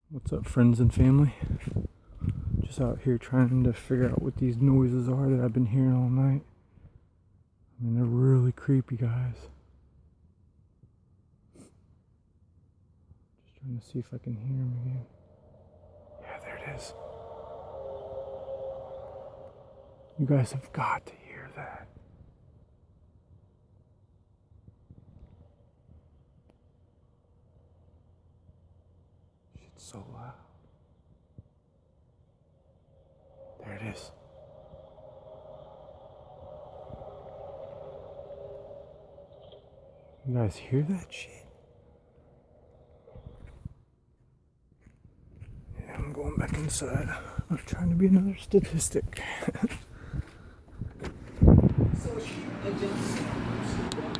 What's up, friends and family? Just out here trying to figure out what these noises are that I've been hearing all night. I mean, they're really creepy, guys. Just trying to see if I can hear them again. Yeah, there it is. You guys have got to hear that. Shit's so loud. There it is. You guys hear that shit? Yeah, I'm going back inside. I'm trying to be another statistic. Social agents.